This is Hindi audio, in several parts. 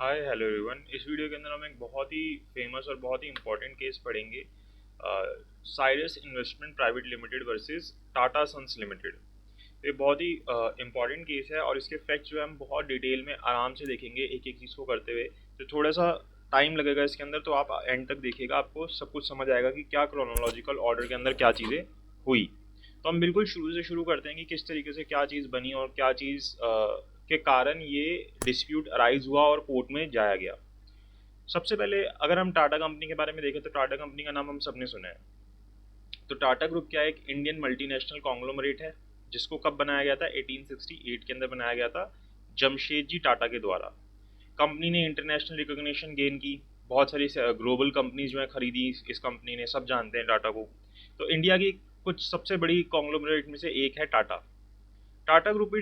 हाय हेलो एवरीवन। इस वीडियो के अंदर हम एक बहुत ही फेमस और बहुत ही इम्पोर्टेंट केस पढ़ेंगे। Cyrus investment private limited versus Tata Sons limited. ये बहुत ही इम्पोर्टेंट केस है और इसके फैक्ट्स जो है हम बहुत डिटेल में आराम से देखेंगे एक एक चीज़ को करते हुए। तो थोड़ा सा टाइम लगेगा इसके अंदर, तो आप एंड तक देखिएगा, आपको सब कुछ समझ आएगा कि क्या क्रोनोलॉजिकल ऑर्डर के अंदर क्या चीज़ें हुई। तो हम बिल्कुल शुरू से शुरू करते हैं कि किस तरीके से क्या चीज़ बनी और क्या चीज़ के कारण ये डिस्प्यूट अराइज हुआ और कोर्ट में जाया गया। सबसे पहले अगर हम टाटा कंपनी के बारे में देखें तो टाटा कंपनी का नाम हम सबने सुना है। तो टाटा ग्रुप क्या है? एक इंडियन मल्टीनेशनल कॉन्ग्लोमरेट है जिसको कब बनाया गया था? 1868 के अंदर बनाया गया था जमशेदजी टाटा के द्वारा। कंपनी ने इंटरनेशनल रिकॉग्निशन गेन की, बहुत सारी ग्लोबल कंपनीज जो है खरीदी इस कंपनी ने, सब जानते हैं टाटा को। तो इंडिया की कुछ सबसे बड़ी कॉन्ग्लोमरेट में से एक है Tata. Tata group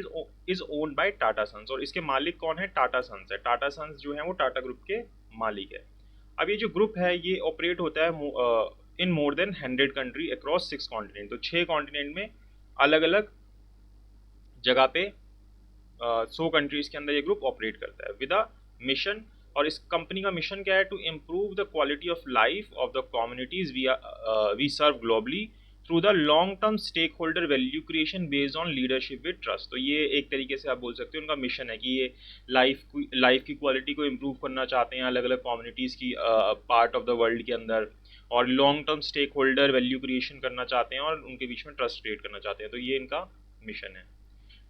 is owned by Tata Sons, और इसके मालिक कौन है? टाटा सन्स है। टाटा सन्स जो है वो टाटा ग्रुप के मालिक है। अब ये जो ग्रुप है ये ऑपरेट होता है in more than 100 country across 6 continent. तो 6 कॉन्टिनेंट में अलग अलग जगह पे 100 कंट्रीज के अंदर ये ग्रुप ऑपरेट करता है विद अ मिशन। और इस कंपनी का मिशन क्या है? To improve the quality of life of the communities we serve globally through the long term stakeholder value creation based on leadership with trust. तो ये एक तरीके से आप बोल सकते हो उनका मिशन है कि ये लाइफ की क्वालिटी को इम्प्रूव करना चाहते हैं अलग अलग कम्युनिटीज़ की पार्ट ऑफ द वर्ल्ड के अंदर, और long term stakeholder value creation करना चाहते हैं और उनके बीच में ट्रस्ट क्रिएट करना चाहते हैं। तो ये इनका मिशन है।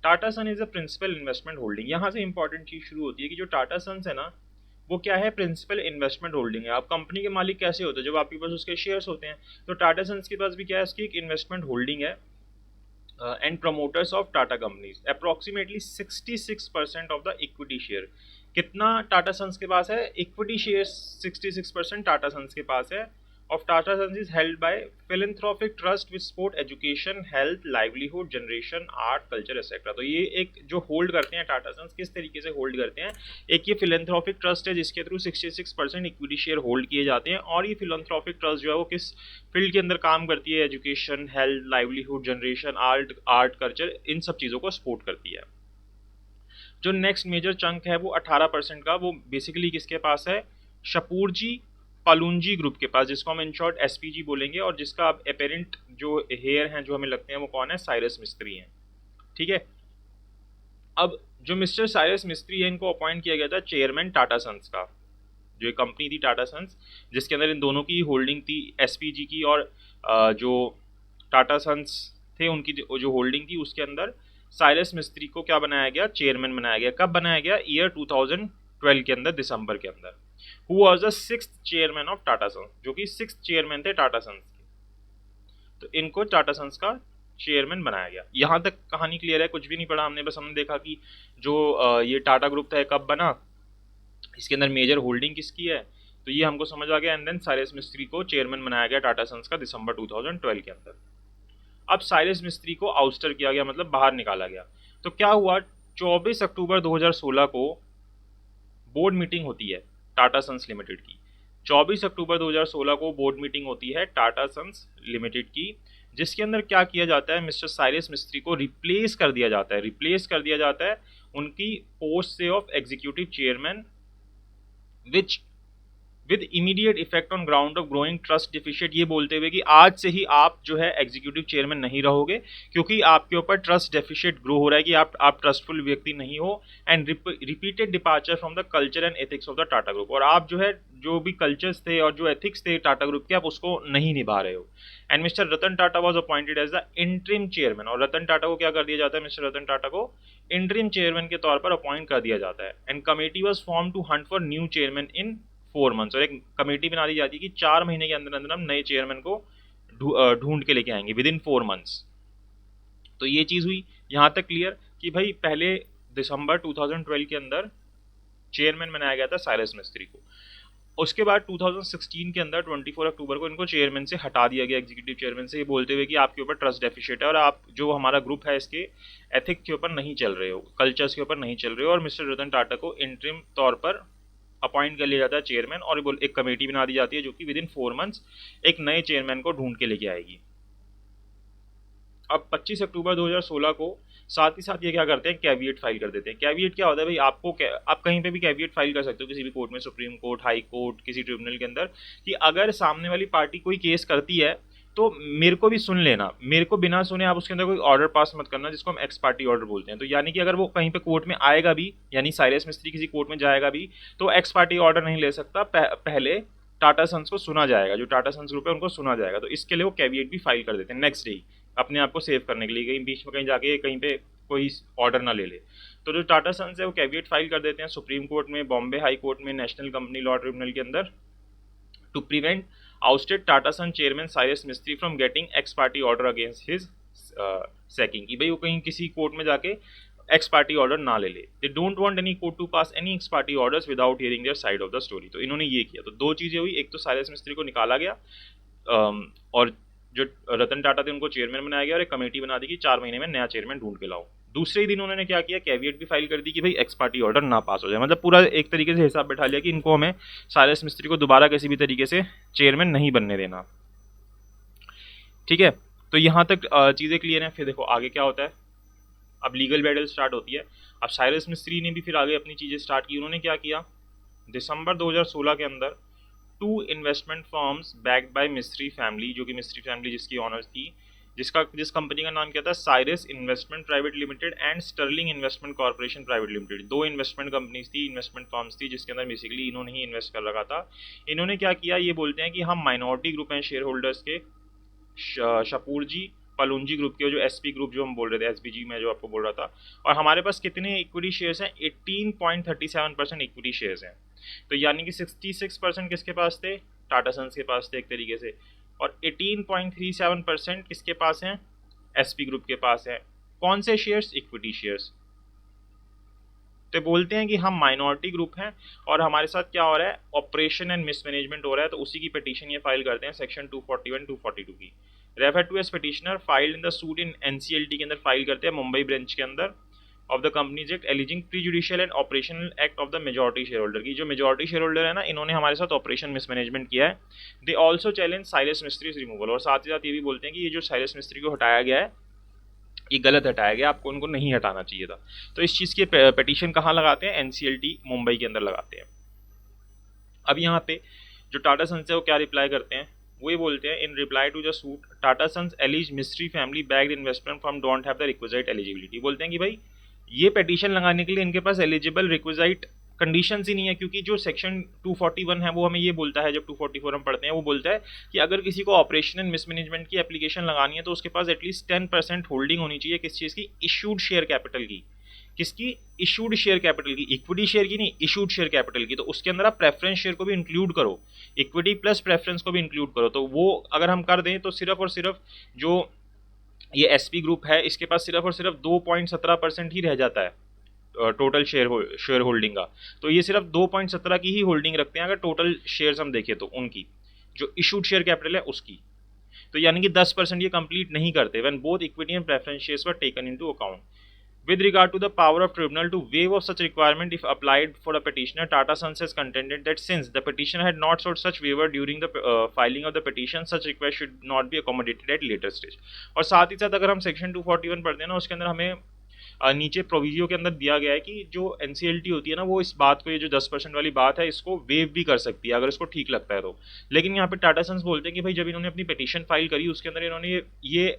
Tata son is a principal investment holding. यहाँ से इंपॉर्टेंट चीज शुरू होती है कि जो टाटा सन्स है ना वो क्या है? प्रिंसिपल इन्वेस्टमेंट होल्डिंग है। आप कंपनी के मालिक कैसे होते हैं? जब आपके पास उसके शेयर्स होते हैं। तो टाटा सन्स के पास भी क्या है? इसकी एक इन्वेस्टमेंट होल्डिंग है and promoters of Tata companies approximately 66% of the equity share. कितना टाटा सन्स के पास है? इक्विटी शेयर 66% टाटा सन्स के पास है। Of Tata Sons is held by philanthropic trust with sport education health livelihood generation art culture etcetera. तो ये एक जो होल्ड करते हैं टाटा सन्स, किस तरीके से होल्ड करते हैं? एक ये फिलैंथ्रोपिक ट्रस्ट है जिसके थ्रू 66% इक्विटी शेयर होल्ड किए जाते हैं। और ये फिलैंथ्रोपिक ट्रस्ट जो है वो किस फील्ड के अंदर काम करती है? Education health livelihood generation art culture, इन सब चीज़ों को सपोर्ट करती है। जो नेक्स्ट मेजर चंक है वो 18% का, वो बेसिकली किसके पास है? शपूर जी पालुंजी ग्रुप के पास, जिसको हम इन शॉर्ट एसपीजी बोलेंगे, और जिसका अब अपेरेंट जो हेयर हैं जो हमें लगते हैं वो कौन है? साइरस मिस्त्री हैं। ठीक है। अब जो मिस्टर साइरस मिस्त्री है इनको अपॉइंट किया गया था चेयरमैन टाटा सन्स का। जो एक कंपनी थी टाटा सन्स जिसके अंदर इन दोनों की होल्डिंग थी, एसपीजी की और जो टाटा सन्स थे उनकी जो होल्डिंग थी, उसके अंदर साइरस मिस्त्री को क्या बनाया गया? चेयरमैन बनाया गया। कब बनाया गया? ईयर 2012 के अंदर, दिसंबर के अंदर। Who was the 6th chairman of Tata Sons, जो कि 6th चेयरमैन थे टाटा सन्स के। तो इनको टाटा सन्स का चेयरमैन बनाया गया। यहाँ तक कहानी क्लियर है, कुछ भी नहीं पढ़ा हमने, बस हमने देखा कि जो ये टाटा ग्रुप था कब बना, इसके अंदर मेजर होल्डिंग किसकी है, तो ये हमको समझ आ गया। एंड देन साइरस मिस्त्री को चेयरमैन बनाया गया टाटा सन्स का दिसंबर 2012 के अंदर। अब साइरस मिस्त्री को आउस्टर किया गया, मतलब बाहर निकाला गया। तो क्या हुआ? 24 अक्टूबर 2016 को बोर्ड मीटिंग होती है टाटा सन्स लिमिटेड की। 24 अक्टूबर 2016 को बोर्ड मीटिंग होती है टाटा सन्स लिमिटेड की, जिसके अंदर क्या किया जाता है? मिस्टर साइरस मिस्त्री को रिप्लेस कर दिया जाता है। रिप्लेस कर दिया जाता है उनकी पोस्ट से of executive chairman which with immediate effect on ground of growing trust deficient, ये बोलते हुए कि आज से ही आप जो है एग्जीक्यूटिव चेयरमैन नहीं रहोगे, क्योंकि आपके ऊपर ट्रस्ट डेफिशिएंट ग्रो हो रहा है कि आप ट्रस्टफुल व्यक्ति नहीं हो। And repeated departure from the culture and ethics of the Tata group, और आप जो है जो भी कल्चर्स थे और जो एथिक्स थे टाटा ग्रुप के, आप उसको नहीं निभा रहे हो। And mister Ratan Tata was appointed as the interim chairman, और रतन टाटा को क्या कर दिया जाता है? मिस्टर रतन टाटा को इंटरिम चेयरमैन के तौर पर अपॉइंट कर दिया जाता है। And committee was form to hunt for new chairman in 4 months, और एक कमेटी बना दी जाती है कि 4 महीने के अंदर अंदर हम नए चेयरमैन को ढूंढ के लेके आएंगे विद इन 4 मंथ्स। तो ये चीज़ हुई यहाँ तक क्लियर कि भाई पहले दिसंबर 2012 के अंदर चेयरमैन बनाया गया था साइरस मिस्त्री को। उसके बाद 2016 के अंदर 24 अक्टूबर को इनको चेयरमैन से हटा दिया गया, एग्जीक्यूटिव चेयरमैन से, ये बोलते हुए कि आपके ऊपर ट्रस्ट डेफिशिएंट है और आप जो हमारा ग्रुप है इसके एथिक्स के ऊपर नहीं चल रहे हो, कल्चर्स के ऊपर नहीं चल रहे हो। और मिस्टर रतन टाटा को इंटरिम तौर पर अपॉइंट कर लिया जाता है चेयरमैन, और एक कमेटी बना दी जाती है जो कि विद इन 4 मंथ्स एक नए चेयरमैन को ढूंढ के लेके आएगी। अब 25 अक्टूबर 2016 को साथ ही साथ ये क्या करते हैं, कैविएट फाइल कर देते हैं। कैविएट क्या होता है भाई, आप कहीं पे भी कैविएट फाइल कर सकते हो किसी भी कोर्ट में, सुप्रीम कोर्ट, हाई कोर्ट, किसी ट्रिब्यूनल के अंदर, कि अगर सामने वाली पार्टी कोई केस करती है तो मेरे को भी सुन लेना, मेरे को बिना सुने आप उसके अंदर कोई ऑर्डर पास मत करना, जिसको हम एक्स पार्टी ऑर्डर बोलते हैं। तो यानी कि अगर वो कहीं पे कोर्ट में आएगा भी, यानी साइरस मिस्त्री किसी कोर्ट में जाएगा भी, तो एक्स पार्टी ऑर्डर नहीं ले सकता, पहले टाटा सन्स को सुना जाएगा, जो टाटा सन्स ग्रुप है उनको सुना जाएगा। तो इसके लिए वो कैविएट भी फाइल कर देते हैं नेक्स्ट डे, अपने आप को सेव करने के लिए, कहीं बीच में कहीं जाके कहीं पे कोई ऑर्डर ना ले ले। तो जो टाटा सन्स है वो कैविएट फाइल कर देते हैं सुप्रीम कोर्ट में, बॉम्बे हाई कोर्ट में, नेशनल कंपनी लॉ ट्रिब्यूनल के अंदर, to prevent ousted Tata Sons chairman Cyrus Mistry from getting ex party order against his sacking, कि भाई वो कहीं किसी कोर्ट में जाके एक्स पार्टी ऑर्डर ना ले ले। They don't want any court to pass any ex parte orders without hearing their side of the story. तो इन्होंने ये किया। तो दो चीज़ें हुई, एक तो साइरस मिस्त्री को निकाला गया और जो रतन टाटा थे उनको चेयरमैन बनाया गया, और एक कमेटी बना दी कि 4 महीने में नया चेयरमैन ढूंढ के लाओ। दूसरे ही दिन उन्होंने क्या किया, कैविएट भी फाइल कर दी कि भाई एक्स पार्टी ऑर्डर ना पास हो जाए। मतलब पूरा एक तरीके से हिसाब बैठा लिया कि इनको हमें साइरस मिस्त्री को दोबारा किसी भी तरीके से चेयरमैन नहीं बनने देना। ठीक है, तो यहाँ तक चीज़ें क्लियर हैं। फिर देखो आगे क्या होता है, अब लीगल बैटल स्टार्ट होती है। अब साइरस मिस्त्री ने भी फिर आगे अपनी चीज़ें स्टार्ट की। उन्होंने क्या किया, दिसंबर 2016 के अंदर 2 investment firms backed by Mistry family, जो कि मिस्त्री फैमिली जिसकी ऑनर्स थी, जिस कंपनी का नाम क्या था, Cyrus investment private limited and Sterling investment corporation private limited. 2 investment companies थी, इन्वेस्टमेंट फर्म्स थी, जिसके अंदर बेसिकली इन्होंने ही इन्वेस्ट कर रखा था। इन्होंने क्या किया, ये बोलते हैं कि हम माइनॉरिटी ग्रुप हैं शेयर होल्डर्स के, शपूरजी पलुंजी ग्रुप के, जो एसपी ग्रुप जो हम बोल रहे थे, एसपीजी में जो आपको बोल रहा था। और हमारे पास कितने इक्विटी शेयर्स हैं, 18.37% इक्विटी शेयर्स हैं। तो यानी कि 66% किसके पास थे, टाटा सन्स के पास थे एक तरीके से, और 18.37% किसके पास हैं, एसपी ग्रुप के पास है। कौन से शेयर्स, इक्विटी शेयर्स। तो बोलते हैं कि हम माइनॉरिटी ग्रुप हैं और हमारे साथ क्या हो रहा है, ऑपरेशन एंड मिसमैनेजमेंट हो रहा है। तो उसी की पिटीशन ये फाइल करते हैं सेक्शन 241 242 की। Refer to as petitioner filed in the suit in NCLT के अंदर फाइल करते हैं मुंबई ब्रांच के अंदर of the companies act alleging prejudicial and operational act of the majority shareholder की। जो मेजॉरिटी शेयर होल्डर है ना, इन्होंने हमारे साथ ऑपरेशन मिसमैनेजमेंट किया है। They also challenge Cyrus Mistry's removal, और साथ ही साथ ये भी बोलते हैं कि ये जो साइरस मिस्त्री को हटाया गया है ये गलत हटाया गया, आपको उनको नहीं हटाना चाहिए था। तो इस चीज़ की पिटीशन कहाँ लगाते हैं, एनसीएलटी मुंबई के अंदर लगाते हैं। अब यहाँ पे जो टाटा सन्स है वो क्या रिप्लाई करते हैं, वो ये बोलते हैं, in reply to the suit Tata sons allege Mistry family backed investment firm don't have the requisite eligibility. बोलते हैं कि भाई ये पिटीशन लगाने के लिए इनके पास एलिजिबल रिक्विजिट कंडीशंस ही नहीं है, क्योंकि जो सेक्शन 241 है वो हमें ये बोलता है, जब 244 हम पढ़ते हैं वो बोलता है कि अगर किसी को ऑपरेशन एंड मिसमैनेजमेंट की एप्लीकेशन लगानी है तो उसके पास एटलीस्ट 10% होल्डिंग होनी चाहिए किस चीज़ की, इशूड शेयर कैपिटल की। किसकी, इशूड शेयर कैपिटल की, इक्विटी शेयर की नहीं, इशूड शेयर कैपिटल की। तो उसके अंदर आप प्रेफरेंस शेयर को भी इंक्लूड करो, इक्विटी प्लस प्रेफरेंस को भी इंक्लूड करो। तो वो अगर हम कर दें तो सिर्फ और सिर्फ जो ये एसपी ग्रुप है इसके पास सिर्फ और सिर्फ 2.17% ही रह जाता है टोटल शेयर होल्डिंग का। तो ये सिर्फ 2.17 की ही होल्डिंग रखते हैं अगर टोटल शेयर्स हम देखें तो उनकी, जो इशूड शेयर कैपिटल है उसकी। तो यानी कि 10% ये कंप्लीट नहीं करते when both equity and preference shares were taken into account. With regard to the power of tribunal to waive of such requirement if applied for a petitioner, Tata Sons has contended that since the petitioner had not sought such waiver during the filing of the petition, such request should not be accommodated at later stage। और साथ ही साथ अगर हम सेक्शन 241 पढ़ते हैं ना, उसके अंदर हमें नीचे प्रोविजियो के अंदर दिया गया है कि जो एनसीएलटी होती है ना, वो इस बात को, ये जो 10% वाली बात है, इसको वेव भी कर सकती है अगर इसको ठीक लगता है तो। लेकिन यहाँ पे टाटा सन्स बोलते हैं कि भाई जब इन्होंने अपनी पिटीशन फाइल करी उसके अंदर इन्होंने ये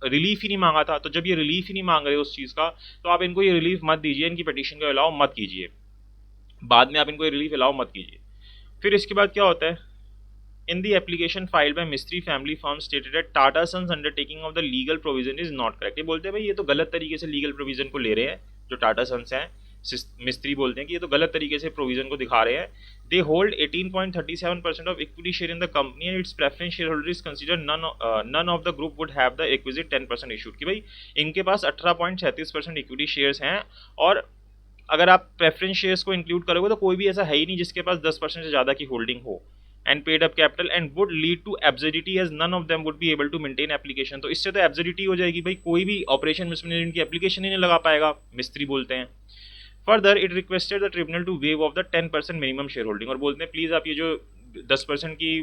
रिलीफ ही नहीं मांगा था। तो जब ये रिलीफ ही नहीं मांग रहे उस चीज़ का, तो आप इनको ये रिलीफ मत दीजिए, इनकी पिटीशन को अलाउ मत कीजिए, बाद में आप इनको ये रिलीफ अलाउ मत कीजिए। फिर इसके बाद क्या होता है, in the application filed by Mistry family firm stated that Tata Sons undertaking of the legal provision is not correct. ये बोलते हैं भाई ये तो गलत तरीके से लीगल प्रोविजन को ले रहे हैं, जो टाटा सन्स हैं मिस्त्री बोलते हैं कि ये तो गलत तरीके से प्रोविजन को दिखा रहे हैं। They hold 18.37% of equity share in the company and its preference shareholder is consider none of the group would have the requisite 10% issued. कि भाई इनके पास 18.36% इक्विटी शेयर्स हैं, और अगर आप प्रेफरेंस शेयर्स को इंक्लूड करोगे तो कोई भी ऐसा है ही नहीं जिसके पास 10% से ज़्यादा की होल्डिंग हो, and paid up capital and would lead to absurdity as none of them would be able to maintain application. तो इससे तो एब्सर्डिटी हो जाएगी, भाई कोई भी ऑपरेशन मिसमैनेजमेंट की एप्लीकेशन ही नहीं लगा पाएगा, मिस्त्री बोलते हैं। Further it requested the tribunal to waive off the 10% minimum shareholding, और बोलते हैं प्लीज़ आप ये जो 10% की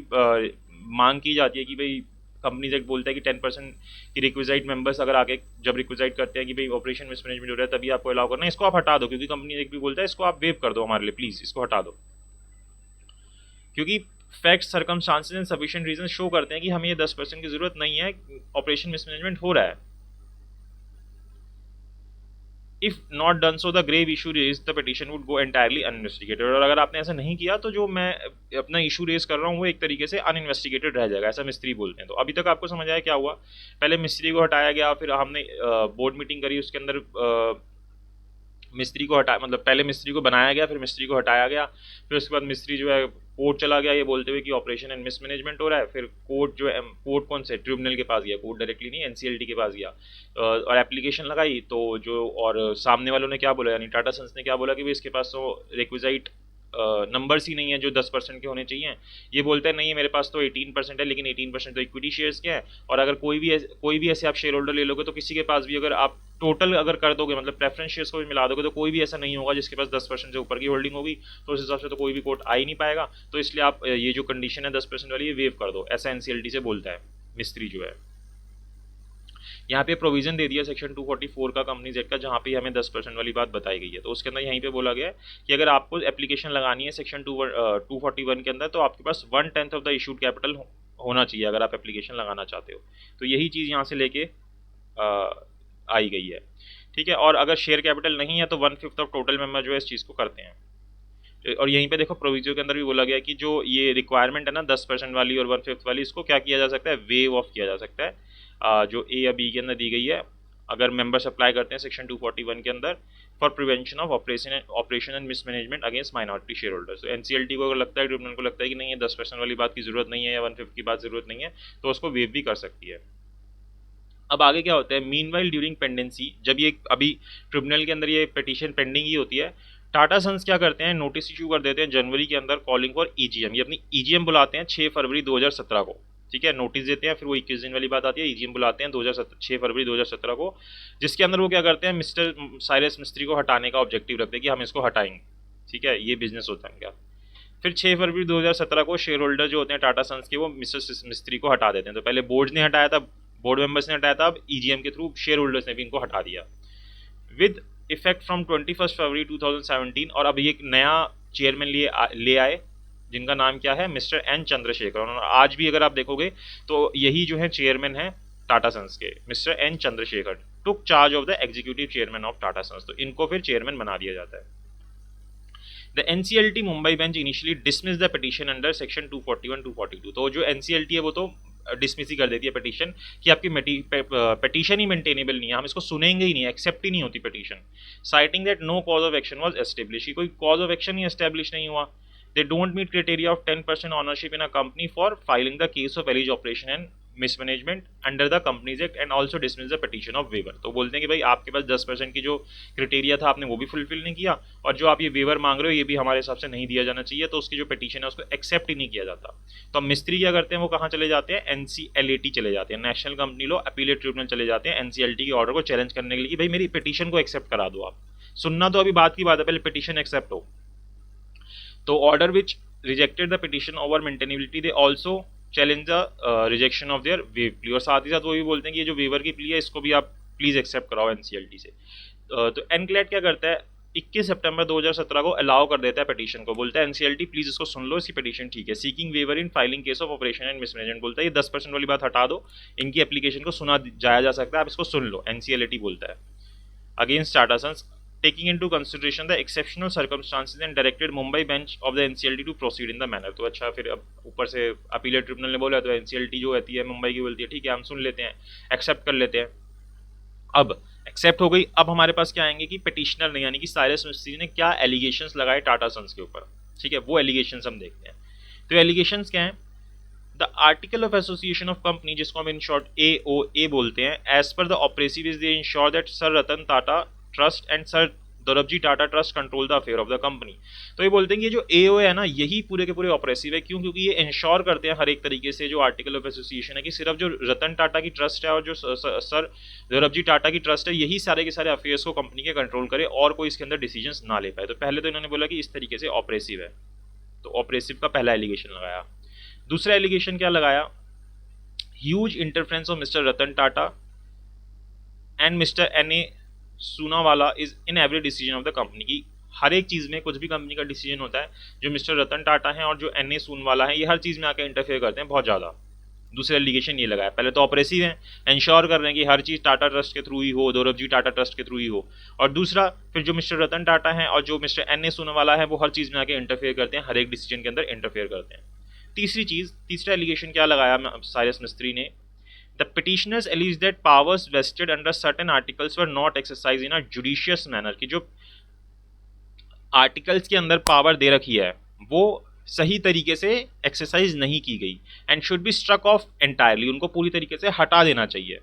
मांग की जाती है कि भाई कंपनीज एक्ट बोलता है कि 10% की रिक्विजाइट मेंबर्स अगर आगे जब रिक्विजाइट करते हैं कि भाई ऑपरेशन मिसमैनेजमेंट हो रहा है तभी आपको अलाउ करना है, इसको आप हटा दो, क्योंकि कंपनी एक्ट भी बोलता है इसको आप वेव कर दो हमारे लिए, प्लीज इसको हटा दो, क्योंकि facts circumstances and sufficient reason show करते हैं कि हमें ये 10% की जरूरत नहीं है, ऑपरेशन मिसमैनेजमेंट हो रहा है। If not done so the grave issue raise the petition would go entirely uninvestigated, और अगर आपने ऐसा नहीं किया तो जो मैं अपना इशू रेज कर रहा हूँ वो एक तरीके से अनइन्वेस्टिगेटेड रह जाएगा, ऐसा मिस्त्री बोलते हैं। तो अभी तक आपको समझ आया क्या हुआ, पहले मिस्त्री को हटाया गया, फिर हमने बोर्ड मीटिंग करी, उसके अंदर मिस्त्री को हटाया, मतलब पहले मिस्त्री को बनाया गया, फिर मिस्त्री को हटाया गया, फिर उसके बाद मिस्त्री जो है कोर्ट चला गया ये बोलते हुए कि ऑपरेशन एंड मिसमैनेजमेंट हो रहा है। फिर कोर्ट जो है, कोर्ट कौन से, ट्रिब्यूनल के पास गया, कोर्ट डायरेक्टली नहीं, एनसीएलटी के पास गया और एप्लीकेशन लगाई। तो जो और सामने वालों ने क्या बोला, यानी टाटा सन्स ने क्या बोला कि भाई इसके पास तो रिक्विजाइट नंबर्स ही नहीं है जो 10% के होने चाहिए। ये बोलते हैं नहीं है मेरे पास तो 18% है, लेकिन 18% तो इक्विटी शेयर्स के हैं, और अगर कोई भी ऐसे आप शेयर होल्डर ले लोगे तो किसी के पास भी अगर आप टोटल अगर कर दोगे, मतलब प्रेफरेंस शेयर्स को भी मिला दोगे, तो कोई भी ऐसा नहीं होगा जिसके पास 10% से ऊपर की होल्डिंग होगी, तो उस हिसाब से तो कोई भी कोर्ट आ ही नहीं पाएगा। तो इसलिए आप ये जो कंडीशन है 10% वाली ये वेव कर दो, ऐसा एनसीएलटी से बोलता है मिस्त्री जो है। यहाँ पे प्रोविजन दे दिया सेक्शन 244 का कंपनीज एक्ट का, जहाँ पे हमें 10% वाली बात बताई गई है। तो उसके अंदर यहीं पे बोला गया है कि अगर आपको एप्लीकेशन लगानी है सेक्शन 241 के अंदर, तो आपके पास 1/10 ऑफ द इशूड कैपिटल होना चाहिए अगर आप एप्लीकेशन लगाना चाहते हो। तो यही चीज़ यहाँ से लेके आई गई है, ठीक है। और अगर शेयर कैपिटल नहीं है तो 1/5 ऑफ टोटल मेंबर जो है इस चीज़ को करते हैं। और यहीं पे देखो प्रोविजन के अंदर भी बोला गया कि जो ये रिक्वायरमेंट है ना 10% वाली और 1/5 वाली, इसको क्या किया जा सकता है, वेव ऑफ किया जा सकता है। जो ए या बी के अंदर दी गई है, अगर मेंबर्स अप्लाई करते हैं सेक्शन 241 के अंदर for prevention of operation and mismanagement against minority share holders. तो एनसीएलटी को अगर लगता है, ट्रिब्यूनल को लगता है कि नहीं है 10% वाली बात की जरूरत नहीं है या 1/5 की बात जरूरत नहीं है, तो उसको वेव भी कर सकती है। अब आगे क्या होता है, मीनवाइल ड्यूरिंग पेंडेंसी, जब ये अभी ट्रिब्यूनल के अंदर ये पिटीशन पेंडिंग ही होती है, टाटा सन्स क्या करते हैं, नोटिस इशू कर देते हैं जनवरी के अंदर कॉलिंग फॉर ईजीएम। ये अपनी ईजीएम बुलाते हैं 6 फरवरी 2017 को, ठीक है, नोटिस देते हैं, फिर वो 21 दिन वाली बात आती है, ईजीएम बुलाते हैं 6 फरवरी 2017 को, जिसके अंदर वो क्या करते हैं, मिस्टर साइरस मिस्त्री को हटाने का ऑब्जेक्टिव रखते हैं कि हम इसको हटाएंगे, ठीक है, ये बिजनेस होता है क्या। फिर 6 फरवरी 2017 को शेयर होल्डर जो होते हैं टाटा सन्स के, वो मिस्टर मिस्त्री को हटा देते हैं। तो पहले बोर्ड ने हटाया था, बोर्ड मेंबर्स ने हटाया था, अब ईजीएम के थ्रू शेयर होल्डर्स ने भी इनको हटा दिया विद इफेक्ट फ्रॉम 21 फरवरी 2017। और अब ये एक नया चेयरमैन ले आए जिनका नाम क्या है, मिस्टर एन चंद्रशेखर। और आज भी अगर आप देखोगे तो यही जो है चेयरमैन है टाटा सन्स के, mister N Chandrasekhar took charge of the executive chairman of Tata Sons. तो इनको फिर चेयरमैन बना दिया जाता है। The NCLT Mumbai bench initially dismiss the petition under section 241 242। तो जो NCLT है वो तो डिसमिस ही कर देती है पिटीशन कि आपकी पिटीशन ही मेंटेनेबल नहीं है, हम इसको सुनेंगे ही नहीं, एक्सेप्ट ही नहीं होती petition, citing that no cause of action was establish, कोई कॉज ऑफ एक्शन ही एस्टेब्लिश नहीं हुआ। They don't meet criteria of 10% ownership in a company for filing the case of allege operation and mismanagement under the companies act and also dismiss the petition of waiver. तो बोलते हैं कि भाई आपके पास 10% की जो क्राइटेरिया था आपने वो भी फुलफिल नहीं किया, और जो आप ये वेवर मांग रहे हो ये भी हमारे हिसाब से नहीं दिया जाना चाहिए, तो उसकी जो पिटीशन है उसको एक्सेप्ट ही नहीं किया जाता। तो अब मिस्त्री क्या करते हैं, वो कहाँ चले जाते हैं, NCLAT चले जाते हैं, national company law appellate tribunal चले जाते हैं NCLT के ऑर्डर को चैलेंज करने के लिए कि भाई मेरी पिटीशन को एक्सेप्ट करा दो। आप सुनना तो अभी बात की बात है, पहले पिटीशन एक्सेप्ट हो। तो order which rejected the petition over maintainability, they also challenge the rejection of their wave plea, और साथ ही साथ वो भी बोलते हैं कि ये जो वेवर की प्ली है इसको भी आप प्लीज एक्सेप्ट कराओ NCLT से। तो एनक्लैट क्या करता है, 21 सितंबर 2017 को अलाउ कर देता है पिटीशन को, बोलता है NCLT प्लीज इसको सुन लो, इसकी पिटीशन ठीक है, seeking waiver in filing case of operation and mismanagement, बोलता है ये 10% वाली बात हटा दो, इनकी एप्लीकेशन को सुना जाया जा सकता है, आप इसको सुन लो, NCLAT बोलता है against Tata Sons, taking into consideration the exceptional circumstances and directed Mumbai bench of the NCLT to proceed in the manner। तो अच्छा, फिर अब ऊपर से अपीलेट ट्रिब्यूनल ने बोला तो NCLT जो रहती है मुंबई की बोलती है ठीक है हम सुन लेते हैं, एक्सेप्ट कर लेते हैं। अब एक्सेप्ट हो गई, अब हमारे पास क्या आएंगे कि पिटिशनर ने यानी कि साइरस मिस्त्री ने क्या एलिगेशंस लगाए टाटा सन्स के ऊपर, ठीक है, वो एलिगेशंस हम देखते हैं। तो एलिगेशंस क्या है, the article of association of company, जिसको हम इन शॉर्ट AOA बोलते हैं, as per the operative is they ensure that sir Ratan Tata trust and sir Dorabji Tata trust control the affair of the company. तो ये बोलते हैं कि ये जो AOA है ना यही पूरे के पूरे ऑपरेसिव है, क्यों, क्योंकि ये इंश्योर करते हैं हर एक तरीके से जो आर्टिकल ऑफ एसोसिएशन है कि सिर्फ जो रतन टाटा की ट्रस्ट है और जो सर दौरबजी टाटा की ट्रस्ट है यही सारे के सारे अफेयर्स को कंपनी के कंट्रोल करे और कोई इसके अंदर डिसीजंस ना ले पाए। तो पहले तो इन्होंने बोला कि इस तरीके से ऑपरेसिव है, तो ऑपरेसिव का पहला एलिगेशन लगाया। दूसरा एलिगेशन क्या लगाया huge interference of mister Ratan Tata and mister N A Soonawala is in every decision of the company की हर एक चीज़ में कुछ भी कंपनी का डिसीजन होता है, जो मिस्टर रतन टाटा है और जो एन ए सूनवाला है, ये हर चीज़ में आकर इंटरफेयर करते हैं बहुत ज़्यादा। दूसरा एलिगेशन ये लगाया, पहले तो ऑपरेसिव है, इंश्योर कर रहे हैं कि हर चीज़ टाटा ट्रस्ट के थ्रू ही हो, दौरव जी टाटा ट्रस्ट के थ्रू ही हो। और दूसरा फिर जो मिस्टर रतन टाटा है और जो मिस्टर एन ए सूनावाला है, वो हर चीज़ में आके इंटरफेयर करते हैं, हर एक डिसीजन के अंदर इंटरफेयर करते हैं। तीसरा एलिगेशन क्या लगाया साइरस मिस्त्री ने? The petitioners allege that powers vested under certain articles were not exercised in a judicious manner, कि जो आर्टिकल्स के अंदर पावर दे रखी है वो सही तरीके से एक्सरसाइज नहीं की गई, and should be struck off entirely, उनको पूरी तरीके से हटा देना चाहिए।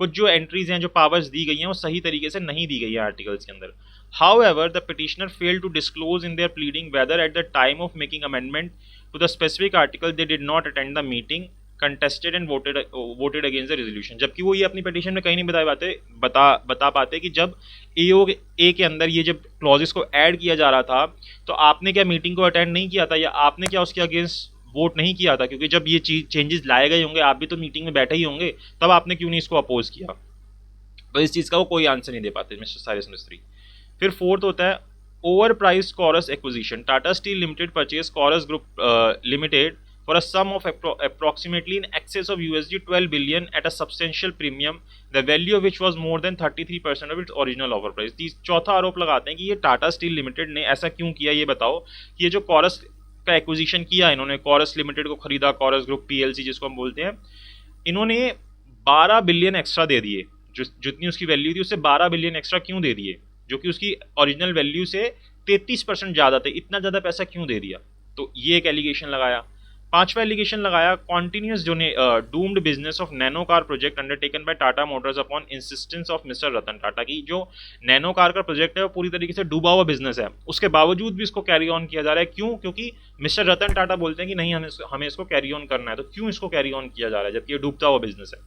कुछ जो एंट्रीज हैं, जो पावर्स दी गई हैं, वो सही तरीके से नहीं दी गई है आर्टिकल्स के अंदर। However the petitioner failed to disclose in their pleading whether at the time of making amendment to the specific article they did not attend the meeting contested and voted against the resolution. जबकि वो ये अपनी पिटीशन में कहीं नहीं बता पाते कि जब ए के अंदर ये जब क्लॉजेस को ऐड किया जा रहा था, तो आपने क्या मीटिंग को अटेंड नहीं किया था, या आपने क्या उसके अगेंस्ट वोट नहीं किया था? क्योंकि जब ये चेंजेस लाए गए होंगे, आप भी तो मीटिंग में बैठे ही होंगे, तब आपने क्यों नहीं इसको अपोज किया? तो इस चीज़ का वो कोई आंसर नहीं दे पाते मिस्टर साइरस मिस्त्री। फिर फोर्थ होता है over price chorus acquisition. Tata steel limited purchase chorus group limited for a sum of approximately in excess of USD 12 billion at a substantial premium, the value of which was more than 33% of its original offer price। चौथा आरोप लगाते हैं कि ये टाटा स्टील लिमिटेड ने ऐसा क्यों किया, ये बताओ। कि ये जो कॉरस का एक्विजिशन किया इन्होंने, कॉरस लिमिटेड को खरीदा, कॉरस ग्रुप PLC जिसको हम बोलते हैं, इन्होंने 12 बिलियन एक्स्ट्रा दे दिए। जितनी उसकी वैल्यू थी उससे 12 बिलियन एक्स्ट्रा क्यों दे दिए, जो कि उसकी ओरिजिनल वैल्यू से 33% ज़्यादा थे। इतना ज़्यादा पैसा क्यों दे दिया? तो ये एक एलिगेशन लगाया। पांचवा एलिगेशन लगाया continuous doomed business of Nano car project undertaken by Tata motors upon insistence of mister Ratan Tata की। जो नैनो कार का प्रोजेक्ट है वो पूरी तरीके से डूबा हुआ बिजनेस है, उसके बावजूद भी इसको कैरी ऑन किया जा रहा है। क्यों? क्योंकि मिस्टर रतन टाटा बोलते हैं कि नहीं, हमें इसको कैरी ऑन करना है। तो क्यों इसको कैरी ऑन किया जा रहा है जबकि ये डूबता हुआ बिजनेस है?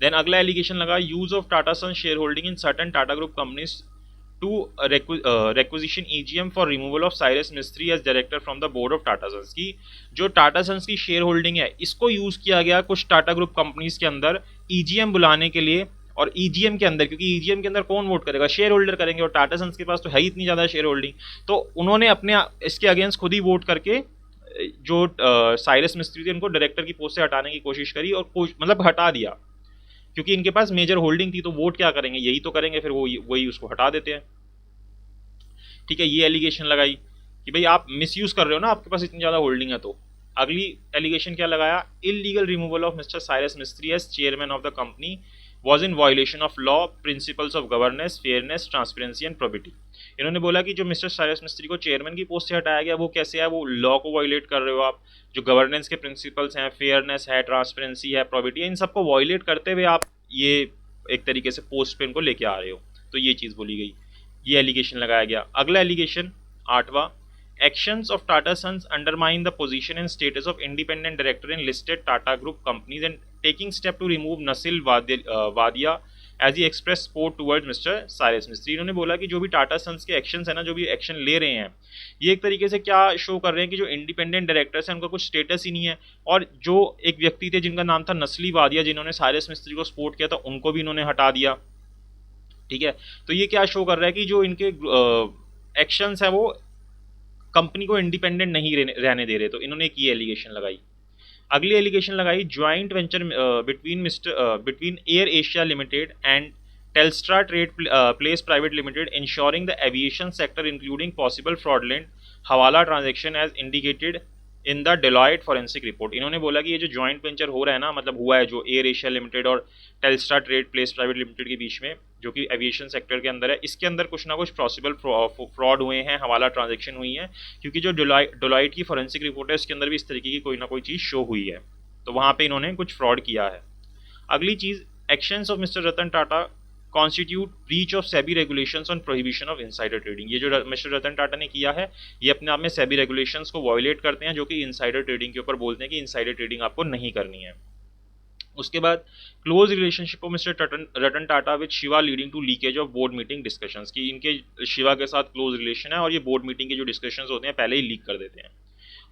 देन अगला एलिगेशन लगा use of Tata Son share holding in certain Tata group companies to requisition EGM for removal of Cyrus Mistry as director from the board of Tata Sons। की जो टाटा सन्स की शेयर होल्डिंग है, इसको यूज़ किया गया कुछ टाटा ग्रुप कंपनीज के अंदर EGM बुलाने के लिए। और EGM के अंदर, क्योंकि EGM के अंदर कौन वोट करेगा? शेयर होल्डर करेंगे, और टाटा सन्स के पास तो है ही इतनी ज़्यादा शेयर होल्डिंग, तो उन्होंने अपने इसके अगेंस्ट खुद ही वोट करके जो साइरस मिस्त्री थे उनको डायरेक्टर की पोस्ट से हटाने की कोशिश करी, और मतलब हटा दिया। क्योंकि इनके पास मेजर होल्डिंग थी, तो वोट क्या करेंगे? यही तो करेंगे, फिर वो वही उसको हटा देते हैं। ठीक है, ये एलिगेशन लगाई कि भाई आप मिसयूज कर रहे हो ना, आपके पास इतनी ज़्यादा होल्डिंग है। तो अगली एलिगेशन क्या लगाया? Illegal removal of mister Cyrus Mistry as chairman of the company was in violation of law, principles of governance, fairness, transparency and probity. इन्होंने बोला कि जो मिस्टर साइरस मिस्त्री को चेयरमैन की पोस्ट से हटाया गया, वो कैसे है? वो लॉ को वायलेट कर रहे हो आप, जो गवर्नेंस के प्रिंसिपल्स हैं, फेयरनेस है, ट्रांसपेरेंसी है, प्रोबिटी है, इन सबको वायलेट करते हुए आप ये एक तरीके से पोस्ट पे इनको लेके आ रहे हो। तो ये चीज़ बोली गई, ये एलिगेशन लगाया गया। अगला एलिगेशन आठवां, actions of Tata sons undermine the position and status of independent director in listed Tata group companies and taking step to remove Nusli Wadia as he express support towards mister Cyrus Mistry. इन्होंने बोला कि जो भी टाटा सन्स के एक्शंस है ना, जो भी एक्शन ले रहे हैं, ये एक तरीके से क्या शो कर रहे हैं कि जो इंडिपेंडेंट डायरेक्टर्स हैं उनका कुछ स्टेटस ही नहीं है, और जो एक व्यक्ति थे जिनका नाम था नस्ली वादिया, जिन्होंने साइरस मिस्त्री को सपोर्ट किया था, उनको भी इन्होंने हटा दिया। ठीक है, तो ये क्या शो कर रहा है कि जो इनके एक्शंस है वो कंपनी को इंडिपेंडेंट नहीं रहने दे रहे। तो इन्होंने एक ये एलिगेशन लगाई। अगली एलिगेशन लगाई joint venture between AirAsia limited and Telestra trade place private limited ensuring the aviation sector including possible fraudulent hawala transaction as indicated in the Deloitte forensic report. इन्होंने बोला कि ये जो जॉइंट वेंचर हो रहा है ना, मतलब हुआ है जो एयर एशिया लिमिटेड और Telstra trade place private limited के बीच में, जो कि एविएशन सेक्टर के अंदर है, इसके अंदर कुछ ना कुछ पॉसिबल फ्रॉड हुए हैं, हवाला ट्रांजेक्शन हुई है। क्योंकि जो डेलॉयट की फॉरेंसिक रिपोर्ट है उसके अंदर भी इस तरीके की कोई ना कोई चीज़ शो हुई है, तो वहाँ पे इन्होंने कुछ फ्रॉड किया है। अगली चीज़, actions of mister Ratan Tata constitute breach of SEBI regulations on prohibition of insider trading. ये जो मिस्टर रतन टाटा ने किया है, ये अपने आप में सेबी रेगुलेशंस को वायलेट करते हैं, जो कि इनसाइडर ट्रेडिंग के ऊपर बोलते हैं कि इनसाइडर ट्रेडिंग आपको नहीं करनी है। उसके बाद close relationship of mister Ratan Tata with Siva leading to leakage of board meeting discussions, की इनके शिवा के साथ क्लोज रिलेशन है और ये बोर्ड मीटिंग के जो डिस्कशंस होते हैं पहले ही लीक कर देते हैं।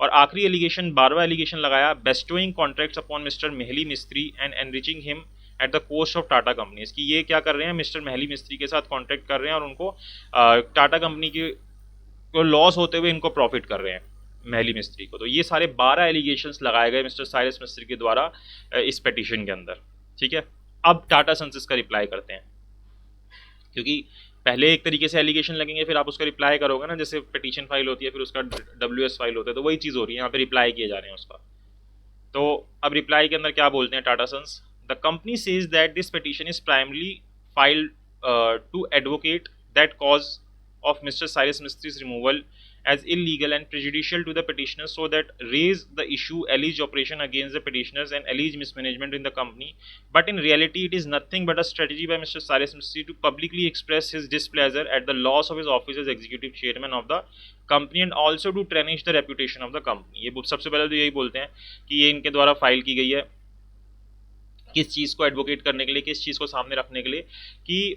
और आखिरी एलिगेशन 12वां एलिगेशन लगाया, बेस्टोइंग कॉन्ट्रैक्ट्स अपॉन मिस्टर मेहली मिस्त्री and enriching him at the cost of Tata companies, कि ये क्या कर रहे हैं, मिस्टर मेहली मिस्त्री के साथ कॉन्ट्रैक्ट कर रहे हैं और उनको टाटा कंपनी की को लॉस होते हुए इनको प्रॉफिट कर रहे हैं मेहली मिस्त्री को। तो ये सारे 12 एलिगेशंस लगाए गए मिस्टर साइरस मिस्त्री के द्वारा इस पिटीशन के अंदर। ठीक है, अब टाटा सन्स इसका रिप्लाई करते हैं, क्योंकि पहले एक तरीके से एलिगेशन लगेंगे फिर आप उसका रिप्लाई करोगे ना, जैसे पिटीशन फाइल होती है फिर उसका WS फाइल होता है, तो वही चीज़ हो रही है यहाँ पे, रिप्लाई किए जा रहे हैं उसका। तो अब रिप्लाई के अंदर क्या बोलते हैं Tata Sons, the company says that this petition is primarily filed to advocate that cause of Mr. Cyrus Mistri's removal as illegal and prejudicial to the petitioners, so that raise the issue alleged operation against the petitioners and alleged mismanagement in the company. But in reality, it is nothing but a strategy by Mr. Cyrus Mistry to publicly express his displeasure at the loss of his office as executive chairman of the company and also to tarnish the reputation of the company. ये सबसे पहले तो यही बोलते हैं कि ये इनके द्वारा फाइल की गई है किस चीज़ को एडवोकेट करने के लिए, किस चीज़ को सामने रखने के लिए, कि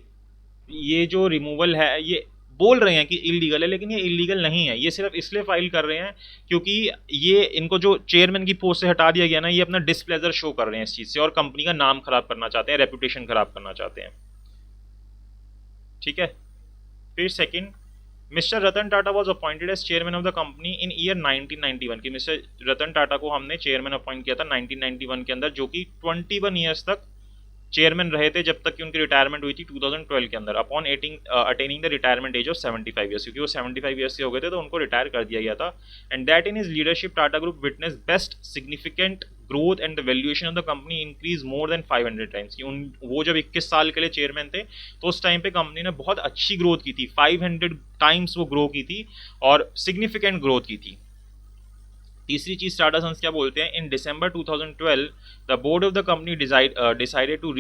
ये जो रिमूवल है ये बोल रहे हैं कि इलीगल है, लेकिन ये इलीगल नहीं है, ये सिर्फ इसलिए फाइल कर रहे हैं क्योंकि ये इनको जो चेयरमैन की पोस्ट से हटा दिया गया ना, ये अपना डिस्प्लेजर शो कर रहे हैं इस चीज़ से और कंपनी का नाम खराब करना चाहते हैं, रेपुटेशन खराब करना चाहते हैं। ठीक है, फिर second, Mr Ratan Tata was appointed as chairman of the company in year 1991, कि मिस्टर रतन टाटा को हमने चेयरमैन अपॉइंट किया था 1991 के अंदर, जो कि 21 ईयर्स तक चेयरमैन रहे थे जब तक कि उनकी रिटायरमेंट हुई थी 2012 के अंदर, upon attaining the retirement age of 75 years, क्योंकि वो 75 ईयर्स से हो गए थे तो उनको रिटायर कर दिया गया था। And that in his leadership Tata group witness best significant growth and the valuation of the company increase more than 500 times, कि वो जब 21 साल के लिए चेयरमैन थे तो उस टाइम पे कंपनी ने बहुत अच्छी ग्रोथ की थी, 500 टाइम्स वो ग्रो की थी और सिग्निफिकेंट ग्रोथ की थी। तीसरी चीज टाटा सन्स क्या बोलते हैं, in December 2012 the board of the company decided to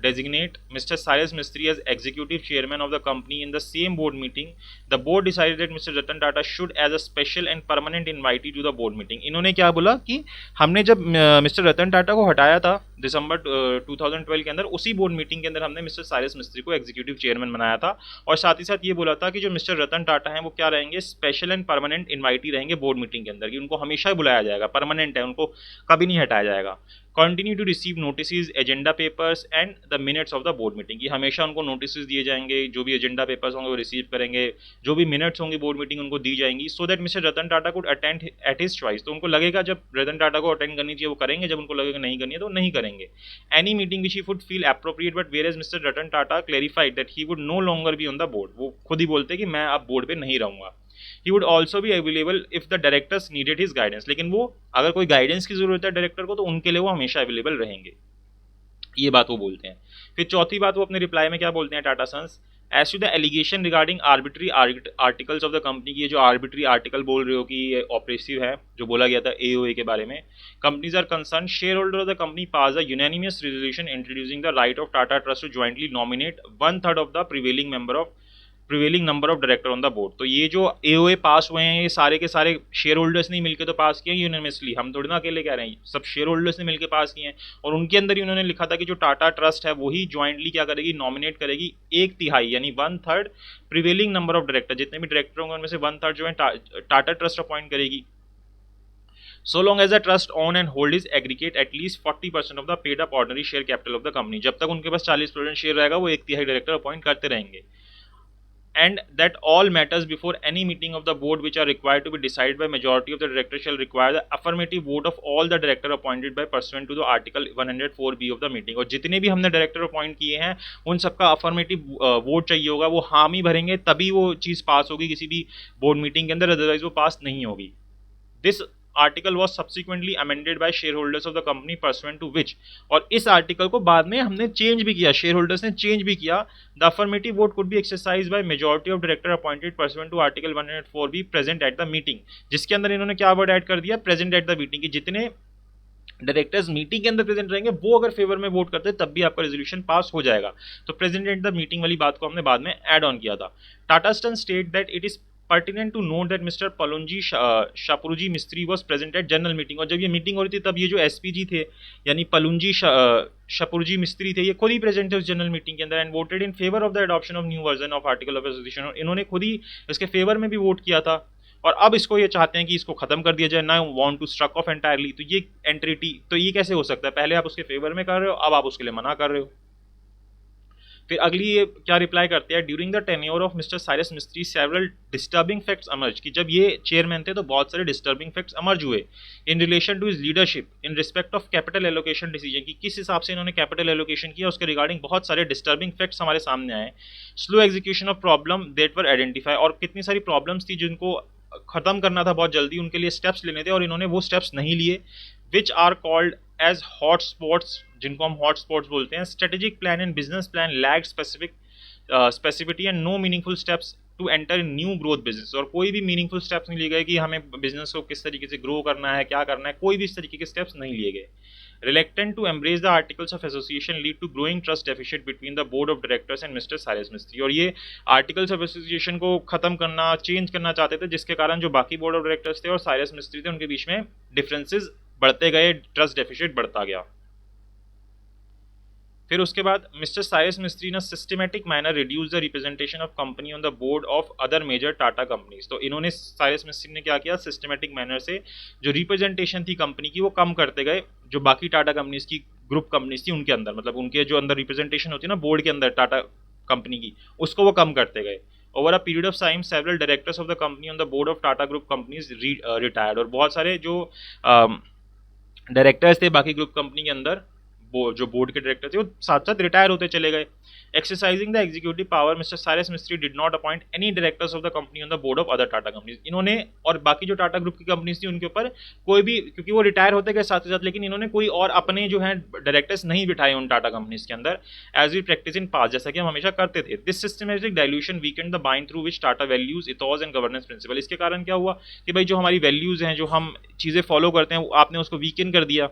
designate mister Cyrus Mistry as executive chairman of the company. In the same board meeting the board decided that mister Ratan Tata should as a special and permanent invitee to the board meeting. इन्होंने क्या बोला कि हमने जब मिस्टर रतन टाटा को हटाया था दिसंबर 2012 के अंदर, उसी बोर्ड मीटिंग के अंदर हमने मिस्टर साइरस मिस्त्री को एग्जीक्यूटिव चेयरमैन बनाया था और साथ ही साथ ये बोला था कि जो मिस्टर रतन टाटा हैं वो क्या रहेंगे, स्पेशल एंड परमानेंट इनवाइटी रहेंगे बोर्ड मीटिंग के अंदर, कि उनको हमेशा ही बुलाया जाएगा, परमानेंट है, उनको कभी नहीं हटाया जाएगा। Continue to receive notice, agenda papers and the minutes of the board meeting, कि हमेशा उनको नोटिस दिए जाएंगे, जो भी एजेंडा पेपर्स होंगे वो रिसीव करेंगे, जो भी मिनट्स होंगे बोर्ड मीटिंग उनको दी जाएंगी, so that mister Ratan Tata could attend at his choice. तो उनको लगेगा जब रतन टाटा को अटेंड करनी चाहिए वो करेंगे, जब उनको लगेगा नहीं करनी है तो नहीं करेंगे। Any meeting which he would feel appropriate, but whereas Mr Ratan Tata clarified that he would no longer be on the board, वो खुद ही बोलते कि मैं अब बोर्ड पे नहीं रहूंगा। He would also be available if the directors needed his guidance, लेकिन वो अगर कोई गाइडेंस की जरूरत है डायरेक्टर को तो उनके लिए वो हमेशा अवेलेबल रहेंगे, ये बात वो बोलते हैं। फिर चौथी बात वो अपने रिप्लाई में क्या बोलते हैं Tata Sons, as to the allegation regarding arbitrary articles of the company, की ये जो आर्बिट्री आर्टिकल बोल रहे हो कि ये ऑपरेसिव है, जो बोला गया था AOA के बारे में, companies are concern share holder of the company pass a unanimous resolution introducing the right of Tata Trust to jointly nominate 1/3 of the prevailing number of director on the board. तो ये जो AOA पास हुए हैं ये सारे के सारे शेयर होल्डर्स ने मिलकर तो पास किए यूनानिमसली, हम थोड़ी ना अकेले कह रहे हैं, सब शेयर होल्डर्स ने मिलकर पास किए हैं। और उनके अंदर ही उन्होंने लिखा था कि जो टाटा ट्रस्ट है वही ज्वाइंटली क्या करेगी, नॉमिनेट करेगी 1/3 यानी 1/3 प्रिवेलिंग नंबर ऑफ डायरेक्टर, जितने भी डायरेक्टर होंगे उनमें से 1/3 जो है टाटा ट्रस्ट अपॉइंट करेगी। So long as the trust own and hold is aggregate at least 40% of the paid up ordinary share capital of the company, जब तक उनके पास 40% शेयर रहेगा वो 1/3 डायरेक्टर अपॉइंट करते रहेंगे। And that all matters before any meeting of the board which are required to be decided by majority of the directors shall require the affirmative vote of all the director appointed by pursuant to the article 104B of the meeting। और जितने भी हमने डायरेक्टर अपॉइंट किए हैं उन सबका अफर्मेटिव वोट चाहिए होगा, वो हामी भरेंगे तभी वो चीज़ पास होगी किसी भी बोर्ड मीटिंग के अंदर, अदरवाइज वो पास नहीं होगी। This article was subsequently amended by shareholders of the company pursuant to which, और इस आर्टिकल को बाद में हमने चेंज भी किया, शेयर होल्डर्स ने चेंज भी किया। The affirmative vote could be exercise by majority of director appointed pursuant to article 104 present at the meeting, जिसके अंदर इन्होंने क्या वर्ड ऐड कर दिया, प्रेजेंट एट द मीटिंग, कि जितने डायरेक्टर्स मीटिंग के अंदर प्रेजेंट रहेंगे वो अगर फेवर में वोट करते हैं तब भी आपका रेजोल्यूशन पास हो जाएगा। तो प्रेजेंट एट द मीटिंग वाली बात को हमने बाद में ऐड ऑन किया था। टाटा स्टन state that it is pertinent to note that Mr. Palunji Shapuruji Mistry was present at general meeting, और जब ये मीटिंग हो रही थी तब ये जो SPG थे यानी पलुंजी शपुरजी मिस्त्री थे, ये खुद ही प्रेजेंट थे उस जनरल मीटिंग के अंदर, and voted in favour of the adoption of new version of article of association, और इन्होंने खुद ही इसके फेवर में भी वोट किया था। और अब इसको ये चाहते हैं कि इसको खत्म कर दिया जाए, ना want to struck off entirely. तो ये एंटिटी, तो ये कैसे हो सकता है, पहले आप उसके फेवर में कर रहे हो, अब आप उसके लिए मना कर रहे हो। फिर अगली ये क्या रिप्लाई करते हैं, during the tenure of mister Cyrus मिस्त्री सेवरल डिस्टर्बिंग फैक्ट्स अमर्ज, कि जब ये चेयरमैन थे तो बहुत सारे डिस्टर्बिंग फैक्ट्स अमर्ज हुए in relation to his leadership in respect of capital allocation decision, की किस हिसाब से इन्होंने कैपिटल एलोकेशन किया उसके रिगार्डिंग बहुत सारे डिस्टर्बिंग फैक्ट्स हमारे सामने आए। Slow execution of problem that were identify, और कितनी सारी प्रॉब्लम्स थी जिनको खत्म करना था बहुत जल्दी, उनके लिए स्टेप्स लेने थे और इन्होंने वो स्टेप्स नहीं लिए। Which are called as hot spots, जिनको हम हॉट स्पॉट्स बोलते हैं। Strategic plan and business plan lag specificity and no meaningful steps to enter in new growth business, और कोई भी मीनिंगफुल स्टेप्स नहीं लिए गए कि हमें बिजनेस को किस तरीके से ग्रो करना है, क्या करना है, कोई भी इस तरीके के स्टेप्स नहीं लिए गए। Reluctant to embrace the articles of association lead to growing trust deficit between the board of directors and Mr. Cyrus Mistry, और ये आर्टिकल्स ऑफ एसोसिएशन को खत्म करना, चेंज करना चाहते थे, जिसके कारण जो बाकी बोर्ड ऑफ डायरेक्टर्स थे और साइरस मिस्त्री थे उनके बीच में डिफरेंसेस बढ़ते गए, ट्रस्ट डेफिसिट बढ़ता गया। फिर उसके बाद मिस्टर साइरस मिस्त्री ने systematic manner reduce the representation of company on the board of other major Tata companies, तो इन्होंने साइरस मिस्त्री ने क्या किया, सिस्टमेटिक मैनर से जो रिप्रेजेंटेशन थी कंपनी की वो कम करते गए, जो बाकी टाटा कंपनीज की ग्रुप कंपनीज थी उनके अंदर, मतलब उनके जो अंदर रिप्रेजेंटेशन होती है ना बोर्ड के अंदर टाटा कंपनी की, उसको वो कम करते गए। Over a period of time several directors of the company on the board of Tata group companies retired, और बहुत सारे जो डायरेक्टर्स थे बाकी ग्रुप कंपनी के अंदर, जो बोर्ड के डायरेक्टर थे वो साथ साथ रिटायर होते चले गए। Exercising the executive power mister Cyrus Mistry did not appoint any directors of the company on the board of other Tata companies, इन्होंने और बाकी जो टाटा ग्रुप की कंपनीज थी उनके ऊपर कोई भी, क्योंकि वो रिटायर होते गए साथ ही साथ, लेकिन इन्होंने कोई और अपने जो है डायरेक्टर्स नहीं बिठाए उन टाटा कंपनीज के अंदर, as we practice in pass, जैसा कि हम हमेशा करते थे। This systematic dilution weakened the bind through which Tata values ethos and governance principle, इसके कारण क्या हुआ कि भाई जो हमारी वैल्यूज हैं, जो हम चीज़ें फॉलो करते हैं, आपने उसको वीकेन कर दिया।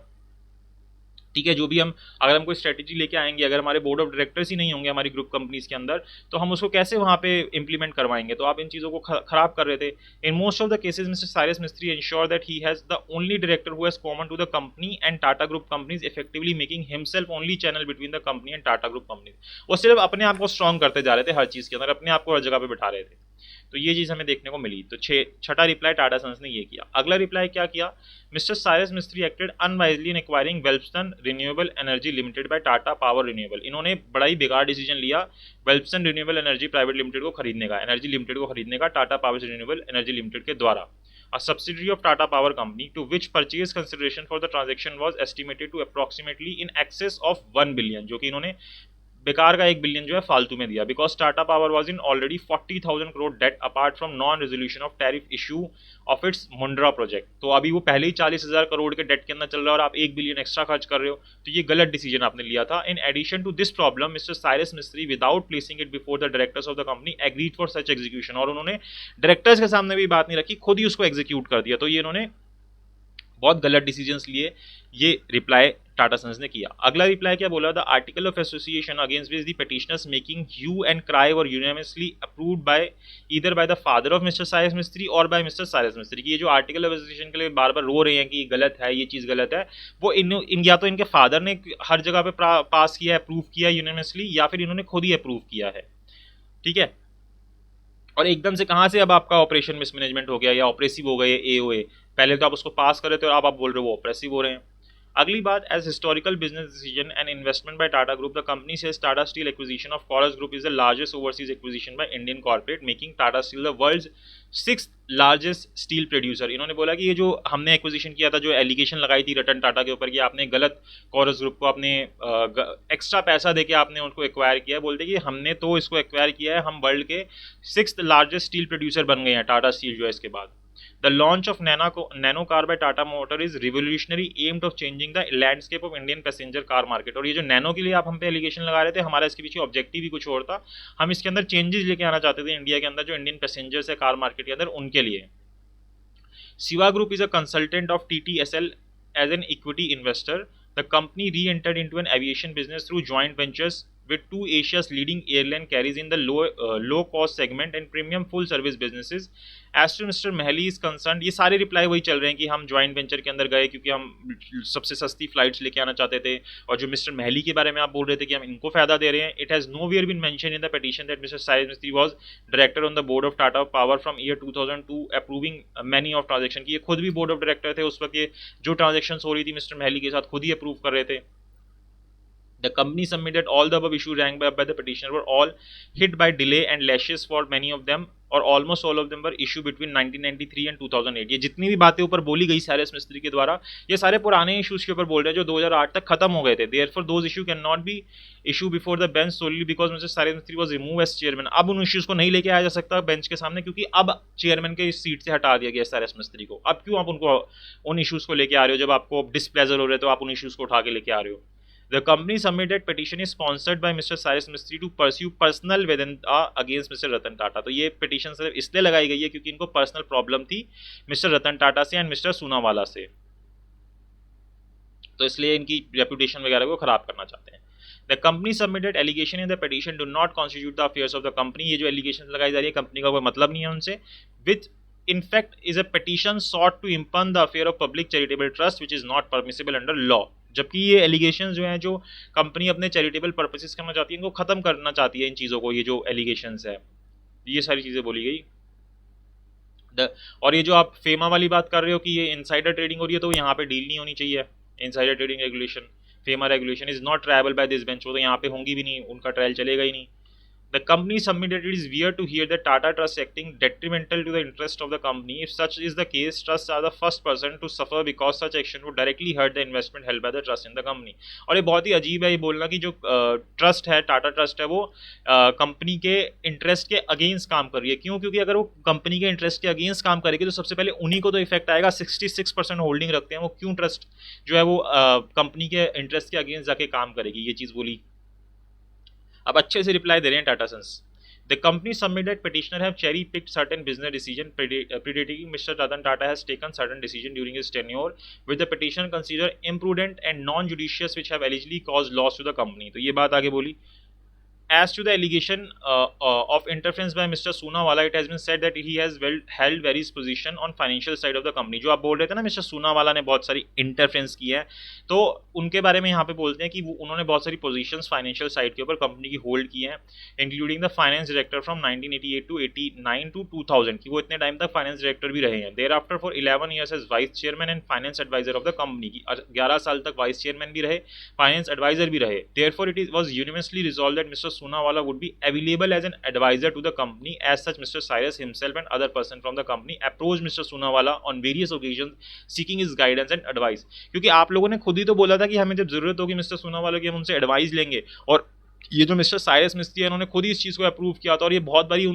ठीक है, जो भी हम, अगर हम कोई स्ट्रेटेजी लेके आएंगे, अगर हमारे बोर्ड ऑफ डायरेक्टर्स ही नहीं होंगे हमारी ग्रुप कंपनीज के अंदर, तो हम उसको कैसे वहाँ पे इंप्लीमेंट करवाएंगे, तो आप इन चीज़ों को खराब कर रहे थे। In most of the cases mister Cyrus Mistry ensure that he has the only director who has common to the company and Tata group companies, effectively making himself only channel between the company and Tata group companies. वो सिर्फ अपने आप को स्ट्रॉन्ग करते जा रहे थे हर चीज़ के अंदर, अपने आप को हर जगह पे बिठा रहे थे, तो ये चीज़ हमें देखने को मिली। तो छठा रिप्लाई टाटा सन्स ने ये किया। अगला रिप्लाई क्या किया, mister Cyrus Mistry acted unwisely in acquiring Welspun renewable energy limited by Tata power renewable, इन्होंने बड़ा ही बेकार डिसीजन लिया Welspun renewable energy private limited को खरीदने का, एनर्जी लिमिटेड को खरीदने का Tata power renewable energy limited के द्वारा, a subsidiary of Tata Power Company, to which purchase consideration for the transaction was estimated to approximately in excess of 1 billion, जो कि इन्होंने बेकार का 1 बिलियन जो है फालतू में दिया, because Tata Power was in already 40,000 crore debt apart from non resolution of tariff issue of its Mundra project, तो अभी वो पहले ही 40,000 करोड़ के डेट के अंदर चल रहा है और आप 1 बिलियन एक्स्ट्रा खर्च कर रहे हो, तो ये गलत डिसीजन आपने लिया था। In addition to this problem mister Cyrus Mistry without placing it before the directors of the company agreed for such execution, और उन्होंने डायरेक्टर्स के सामने भी बात नहीं रखी, खुद ही उसको एग्जीक्यूट कर दिया, तो ये इन्होंने बहुत गलत डिसीजंस लिए, ये रिप्लाई टाटा सन्स ने किया। अगला रिप्लाई क्या बोला, the article of association against which the petitioners making hue and cry were universally approved by either by the father of mister Cyrus Mistry और बाय मिस्टर साइरस मिस्त्री, की ये जो आर्टिकल ऑफ एसोसिएशन के लिए बार बार रो रहे हैं कि ये गलत है, ये चीज़ गलत है, वो इन या तो इनके फादर ने हर जगह पे पास किया है, अप्रूव किया है यूनिवर्सली, या फिर इन्होंने खुद ही अप्रूव किया है। ठीक है, और एकदम से कहाँ से अब आपका ऑपरेशन मिसमैनेजमेंट हो गया या ऑपरेसिव हो गए एओए, पहले तो आप उसको पास कर रहे थे और अब आप बोल रहे हो वो ऑपरेसिव हो रहे हैं। अगली बात, as historical business decision and investment by Tata group the company says Tata Steel acquisition of Corus group is the largest overseas acquisition by Indian corporate, making Tata Steel the world's 6th largest steel producer. इन्होंने बोला कि ये जो हमने एक्विजिशन किया था, जो एलिगेशन लगाई थी रतन टाटा के ऊपर कि आपने गलत कॉरस ग्रुप को आपने एक्स्ट्रा पैसा देके आपने उनको एक्वायर किया है, बोलते कि हमने तो इसको एक्वायर किया है, हम वर्ल्ड के 6th लार्जेस्ट स्टील प्रोड्यूसर बन गए हैं टाटा स्टील जो है इसके बाद। The launch of Nano car by Tata Motor is revolutionary, aimed of changing the landscape of Indian passenger car market। और ये जो नैनो के लिए आप हम पे एलिगेशन लगा रहे थे, हमारा इसके पीछे ऑब्जेक्टिव ही कुछ और था, हम इसके अंदर चेंजेस लेके आना चाहते थे इंडिया के अंदर जो इंडियन पैसेंजर्स है कार मार्केट के अंदर उनके लिए। Siva Group is a consultant of TTSL as an equity investor. The company re-entered into an aviation business through joint ventures with two Asia's leading airline carriers in the low cost segment and premium full service businesses. As to Mr. Mahali is concerned, ये सारे रिप्लाई वही चल रहे हैं कि हम ज्वाइंट वेंचर के अंदर गए क्योंकि हम सबसे सस्ती फ्लाइट्स लेके आना चाहते थे, और जो मिस्टर महली के बारे में आप बोल रहे थे कि हम इनको फायदा दे रहे हैं, it has nowhere been mention in the petition that mister Cyrus Mistry was director on the board of Tata power from year 2002 approving many of transaction, की ये खुद भी बोर्ड ऑफ डायरेक्टर थे उस वक्त, ये जो ट्रांजेक्शन हो रही थी मिस्टर महली के साथ खुद ही अप्रूव कर रहे थे. The company submitted all the above issues ranked by the petitioner were all hit by delay and lashes for many of them, और almost all of them were issued between 1993 and 2008. ये जितनी भी बातें ऊपर बोली गई साइरस मिस्त्री के द्वारा, ये सारे पुराने इश्यूज के ऊपर बोल रहे हैं जो 2008 तक खत्म हो गए थे. Therefore those issues cannot be issued before the bench solely because Mr. Cyrus मिस्त्री was removed as chairman. अब उन इश्यूज को नहीं लेके आया जा सकता बेंच के सामने क्योंकि अब चेयरमैन के सीट से हटा दिया गया साइरस मिस्त्री को. अब क्यों आप उनको उन इश्यूज को लेके आ रहे हो? जब आपको डिस्प्लेजर हो रहे हो तो आप उन इश्यूज को उठा के लेके आ रहे हो. The company submitted petition is sponsored by Mr. Cyrus Mistry to pursue personal vedanta against Mr. Ratan Tata. तो ये पिटीशन सिर्फ इसलिए लगाई गई है क्योंकि इनको पर्सनल प्रॉब्लम थी मिस्टर रतन टाटा से एंड मिस्टर सोनावाला से, तो इसलिए इनकी रेपुटेशन वगैरह को खराब करना चाहते हैं. The company submitted allegation in the petition do not constitute the affairs of the company. ये जो एलिगेशन लगाई जा रही है कंपनी का कोई मतलब नहीं है उनसे. With in fact is a petition sought to impugn the affair of public charitable trust which is not permissible under law. जबकि ये एलिगेशंस जो हैं जो कंपनी अपने चैरिटेबल पर्पसेस करना चाहती है इनको ख़त्म करना चाहती है इन चीज़ों को. ये जो एलिगेशंस है ये सारी चीज़ें बोली गई. और ये जो आप फेमा वाली बात कर रहे हो कि ये इनसाइडर ट्रेडिंग हो रही है, तो यहाँ पे डील नहीं होनी चाहिए. Insider trading regulation, FEMA regulation is not triable by this bench, वो तो यहाँ पे होंगी भी नहीं, उनका ट्रायल चलेगा ही नहीं. The company submitted it is weird to hear that Tata Trust acting detrimental to the interest of the company. If such is the case, trusts are the first person to suffer because such action would directly hurt the investment held by the trust in the company. और ये बहुत ही अजीब है ये बोलना कि जो ट्रस्ट है, टाटा ट्रस्ट है, वो कंपनी के इंटरेस्ट के अगेंस्ट काम कर रही है. क्यों? क्योंकि अगर वो कंपनी के इंटरेस्ट के अगेंस्ट काम करेगी तो सबसे पहले उन्हीं को तो इफेक्ट आएगा. 66% होल्डिंग रखते हैं वो, क्यों ट्रस्ट जो है वो कंपनी के इंटरेस्ट के अगेंस्ट जाके काम करेगी? ये चीज़ बोली. अब अच्छे से रिप्लाई दे रहे हैं Tata Sons. The company submitted petitioner have cherry picked certain business decision predating Mr. Ratan Tata has taken certain decision during his tenure which the petitioner consider imprudent and non-judicious which have allegedly caused loss to the company. तो ये बात आगे बोली. As to the allegation of interference by Mr. Soonawala, it has been said that he has held various position on financial side of the company. जो आप बोल रहे थे ना मिस्टर सोनावाला ने बहुत सारी इंटरफेरेंस की है, तो उनके बारे में यहाँ पे बोलते हैं कि उन्होंने बहुत सारी पोजीशंस फाइनेंशियल साइड के ऊपर कंपनी की होल्ड की हैं, including the finance director from 1988 to 89 to 2000 की वो इतने टाइम तक फाइनेंस डायरेक्टर भी रहे हैं. Thereafter for 11 years as vice chairman and finance adviser of the company की 11 साल तक वाइस चेयरमैन भी रहे, फाइनेंस एडवाइजर भी रहे. Therefore it was universally resolved that mister Sonawala would be available as an advisor to the company. As such, Mr. Cyrus himself and other person from the company approached Mr. Soonawala on various occasions seeking his guidance and advice. क्योंकि आप लोगों ने खुद ही तो बोला था कि हमें जब जरूरत होगी मिस्टर सोनावाला की हम उनसे एडवाइस लेंगे, और ये जो मिस्टर साइरस मिस्त्री है उन्होंने खुद ही इस चीज़ को अप्रूव किया था, और ये बहुत बारी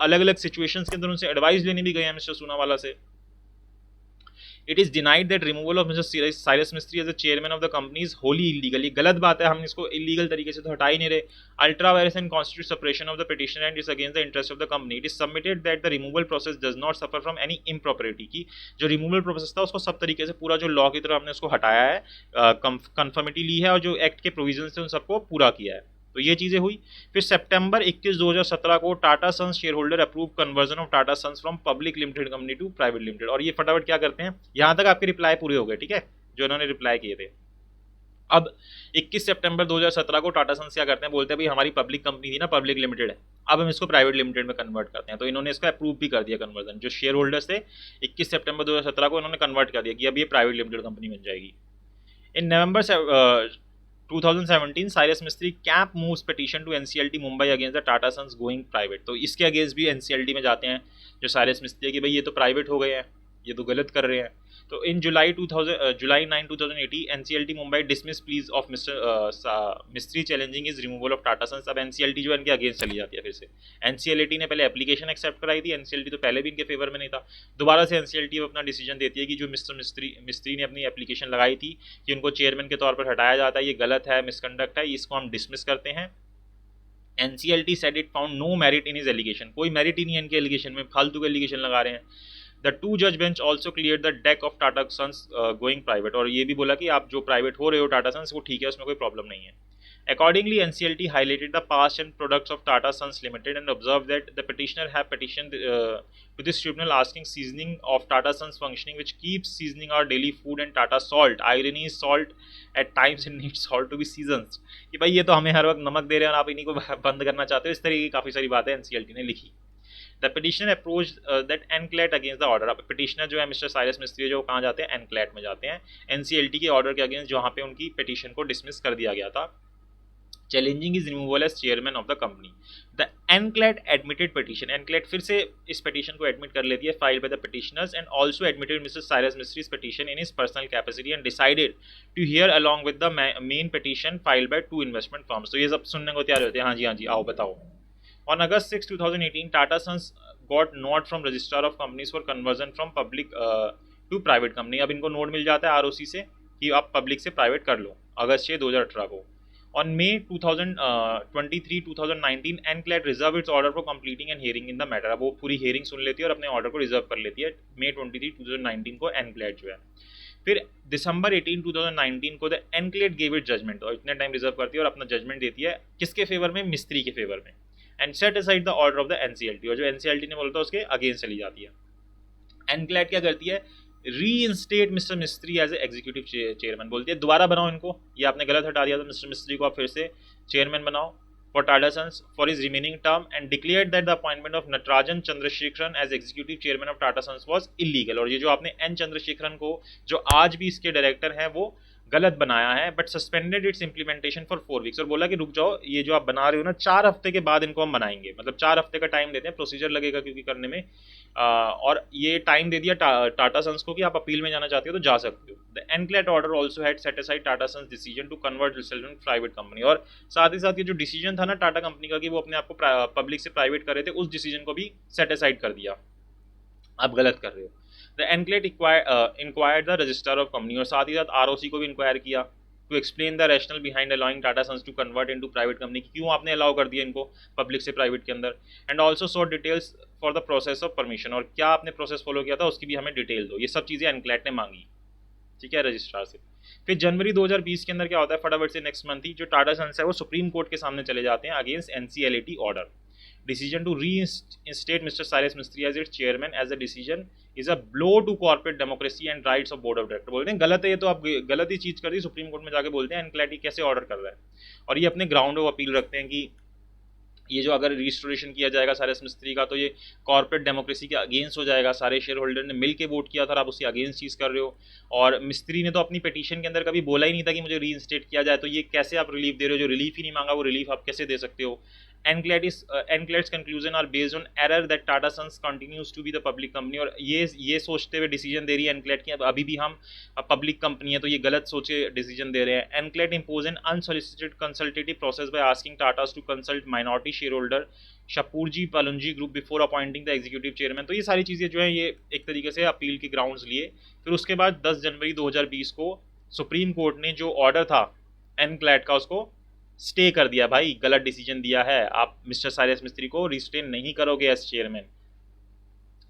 अलग अलग सिचुएशंस के अंदर उनसे एडवाइस लेने भी गए हैं मिस्टर सोनावाला से. It is denied that removal of Mr. Cyrus Mistry as the chairman of the company is wholly illegal. ये गलत बात है, हम इसको illegal तरीके से तो हटा ही नहीं रहे. Ultra virus and constitutes suppression of the petitioner and is against the interest of the company. It is submitted that the removal process does not suffer from any impropriety. की जो removal process था उसको सब तरीके से पूरा जो लॉ की तरह हमने उसको हटाया है, कंफर्मिटी ली है और जो एक्ट के प्रोविजन थे उन सबको पूरा किया है. तो ये चीज़ें हुई. फिर सितंबर 21 2017 को Tata Sons share holder approve conversion of Tata Sons from public limited company to private limited. और ये फटाफट क्या करते हैं, यहाँ तक आपके रिप्लाई पूरे हो गए, ठीक है, जो इन्होंने रिप्लाई किए थे. अब 21 सितंबर 2017 को टाटा सन्स क्या करते हैं, बोलते हैं भाई हमारी पब्लिक कंपनी थी ना, पब्लिक लिमिटेड है, अब हम इसको प्राइवेट लिमिटेड में कन्वर्ट करते हैं. तो इन्होंने इसका अप्रूव भी कर दिया कन्वर्जन. जो शेयर होल्डर्स थे 21 सितंबर 2017 को इन्होंने कन्वर्ट कर दिया कि अब ये प्राइवेट लिमिटेड कंपनी बन जाएगी. In November 2017 Cyrus Mistry camp moves petition to NCLT Mumbai against the Tata Sons going private. तो इसके अगेंस्ट भी एनसीएलटी में जाते हैं जो साइरस मिस्त्री है कि भाई ये तो प्राइवेट हो गए हैं, ये तो गलत कर रहे हैं. तो in July 9 2018 NCLT Mumbai dismiss pleas of mister Mistry challenging his removal of Tata sons. अब एनसीएलटी जो है इनके अगेंस्ट चली जाती है फिर से. एनसीएलटी ने पहले एप्लीकेशन एक्सेप्ट कराई थी, एनसीएलटी तो पहले भी इनके फेवर में नहीं था. दोबारा से एनसीएलटी अपना डिसीजन देती है कि जो मिस्टर मिस्त्री ने अपनी एप्लीकेशन लगाई थी कि उनको चेयरमैन के तौर पर हटाया जाता है, ये गलत है, मिसकंडक्ट है, इसको हम डिसमिस करते हैं. NCLT said it found no merit in his allegation. कोई मेरिट ही नहीं है इनके एलिगेशन में, फालतू के एलिगेशन लगा रहे हैं. The two judge bench also cleared the deck of Tata Sons going private. और ये भी बोला कि आप जो प्राइवेट हो रहे हो टाटा सन्स वो ठीक है, उसमें कोई प्रॉब्लम नहीं है. Accordingly, NCLT highlighted the past and products of Tata Sons Limited and observed that the petitioner have petitioned to this tribunal asking seasoning of Tata Sons functioning, which keeps seasoning our daily food, and Tata salt. Irony is salt at times it needs salt to be seasoned. कि भाई ये तो हमें हर वक्त नमक दे रहे हैं और आप इन्हीं को बंद करना चाहते हो, इस तरह की काफ़ी सारी बातें NCLT ने लिखी. The petitioner approached that NCLAT against the order. अब petitioner जो है मिस्टर साइरस मिस्त्री जो कहाँ जाते हैं, NCLAT में जाते हैं, NCLT के ऑर्डर के अगेंस्ट जहाँ पे उनकी पिटीशन को डिसमिस कर दिया गया था. Challenging his removal as chairman of the company. The NCLAT admitted petition. NCLAT फिर से इस petition को admit कर लेती है, filed by the petitioners, and also admitted Mr. Cyrus Mistry's petition in his personal capacity and decided to hear along with the main petition filed by two investment firms. तो ये सब सुनने को तैयार होते हैं, हाँ जी आओ बताओ. On August 6, 2018, Tata Sons got nod from Registrar of Companies for conversion from public to private company. अब इनको नोट मिल जाता है ROC से कि आप पब्लिक से प्राइवेट कर लो, अगस्त 6, 2018 को. On May 2019, NCLAT reserved its order for completing and hearing in the matter. अब वो पूरी hearing सुन लेती है और अपने ऑर्डर को रिजर्व कर लेती है May 23, 2019 को NCLAT जो है. फिर दिसंबर 18, 2019 को the NCLAT gave its judgment, और इतने टाइम रिजर्व करती है और अपना जजमेंट देती है किसके फेवर में, मिस्त्री के फेवर में, and set aside the order of the NCLT, और जो NCLT ने बोला था उसके अगेंस्ट चली जाती है. NCLAT क्या करती है, रीइंस्टेट मिस्टर मिस्त्री एज ए एग्जीक्यूटिव चेयरमैन, बोलती है दोबारा बनाओ इनको, ये आपने गलत हटा दिया था, मिस्टर मिस्त्री को आप फिर से चेयरमैन बनाओ for Tata Sons for his remaining term, and declared that the appointment of Natarajan Chandrasekaran as executive chairman of Tata Sons was illegal. और ये जो आपने एन चंद्रशेखरन को जो आज भी इसके डायरेक्टर हैं वो गलत बनाया है, but suspended it's implementation for 4 weeks, और बोला कि रुक जाओ, ये जो आप बना रहे हो ना 4 हफ्ते के बाद इनको हम बनाएंगे, मतलब 4 हफ्ते का टाइम देते हैं, प्रोसीजर लगेगा क्योंकि करने में, और ये टाइम दे दिया टाटा सन्स को कि आप अपील में जाना चाहते हो तो जा सकते हो. The NCLAT order also had set aside Tata Sons decision to convert itself in private company, और साथ ही साथ ये जो डिसीजन था ना टाटा कंपनी का कि वो अपने आप को पब्लिक से प्राइवेट कर रहे थे, उस डिसीजन को भी सेट असाइड कर दिया, आप गलत कर रहे हो. The NCLAT inquired the registrar of company, और साथ ही साथ ROC को भी इंक्वायर किया to explain the rational behind allowing Tata Sons to convert into private company, क्यों आपने अलाउ कर दिया इनको पब्लिक से प्राइवेट के अंदर, and also sought details for the process of permission, और क्या आपने प्रोसेस फॉलो किया था उसकी भी हमें डिटेल दो. ये सब चीज़ें NCLAT ने मांगी, ठीक है, रजिस्ट्रार से. फिर जनवरी 2020 के अंदर क्या होता है, फटाफट से नेक्स्ट मंथ ही जो टाटा सन्स है वो सुप्रीम कोर्ट के सामने चले जाते हैं against NCLAT order. Decision to reinstate Mr. Cyrus Mistry as its chairman as a decision is a blow to corporate democracy and rights of board of director. बोलते हैं गलत है ये, तो आप गलत ही चीज़ कर दी, सुप्रीम कोर्ट में जाके बोलते हैं NCLAT कैसे ऑर्डर कर रहा है, और ये अपने ग्राउंड ऑफ अपील रखते हैं कि ये जो अगर रिस्टोरेशन किया जाएगा साइरस मिस्त्री का तो ये कॉर्पोरेट डेमोक्रेसी के अगेंस्ट हो जाएगा, सारे शेयर होल्डर ने मिल के वोट किया था और आप उसके अगेंस्ट चीज़ कर रहे हो, और मिस्त्री ने तो अपनी पिटीशन के अंदर कभी बोला ही नहीं था कि मुझे रीइंस्टेट किया जाए, तो ये कैसे आप रिलीफ दे रहे हो, जो रिलीफ ही नहीं मांगा वो रिलीफ आप कैसे दे सकते हो. NCLAT's conclusion are based on error that Tata Sons continues to be the public company, और ये सोचते हुए डिसीजन दे रही है NCLAT की अब अभी भी हम पब्लिक कंपनी है, तो ये गलत सोचे डिसीजन दे रहे हैं. NCLAT impose an unsolicited consultative process by asking Tatas to consult minority shareholder Shapurji Palunji Group before appointing the executive chairman. तो ये सारी चीज़ें जो है ये एक तरीके से अपील के ग्राउंड्स लिए. फिर उसके बाद 10 जनवरी 2020 को सुप्रीम कोर्ट ने जो ऑर्डर था NCLAT का उसको स्टे कर दिया. भाई गलत डिसीजन दिया है, आप मिस्टर साइरस मिस्त्री को रिस्टेन नहीं करोगे as chairman,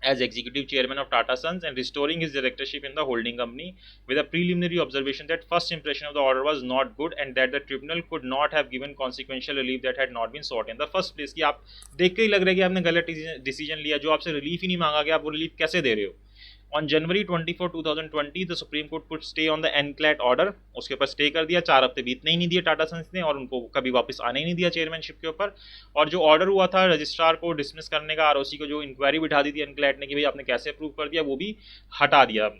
as executive chairman of Tata Sons, and restoring his directorship in the holding company with a preliminary observation that first impression of the order was not good and that the tribunal could not have given consequential relief that had not been sought in the first place. कि आप देख के ही लग रहा है कि आपने गलत डिसीजन लिया, जो आपसे रिलीफ ही नहीं मांगा गया, आप वो रिलीफ कैसे दे रहे हो. On January 24, 2020, the Supreme Court put stay on the NCLAT order. उसके ऊपर स्टे कर दिया, 4 हफ्ते बीतने ही नहीं दिए टाटा सन्स ने, और उनको कभी वापस आने ही नहीं दिया चेयरमैनशिप के ऊपर. और जो ऑर्डर हुआ था रजिस्ट्रार को डिसमिस करने का, ROC को जो इंक्वायरी बिठा दी थी NCLAT ने कि भाई आपने कैसे अप्रूव कर दिया, वो भी हटा दिया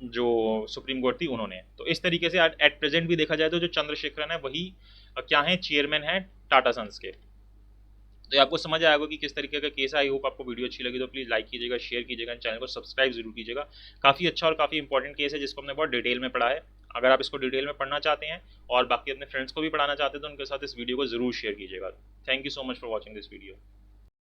जो सुप्रीम कोर्ट थी उन्होंने. तो इस तरीके से एट प्रेजेंट भी देखा जाए तो जो चंद्रशेखरन है वही क्या है, चेयरमैन है टाटा सन्स के. तो आपको समझ आएगा कि किस तरीके का केस है. आई होप आपको वीडियो अच्छी लगी तो प्लीज़ लाइक कीजिएगा, शेयर कीजिएगा, चैनल को सब्सक्राइब जरूर कीजिएगा. काफ़ी अच्छा और काफ़ी इंपॉर्टेंट केस है जिसको हमने बहुत डिटेल में पढ़ा है. अगर आप इसको डिटेल में पढ़ना चाहते हैं और बाकी अपने फ्रेंड्स को भी पढ़ाना चाहते हैं तो उनके साथ इस वीडियो को जरूर शेयर कीजिएगा. Thank you so much for watching this video.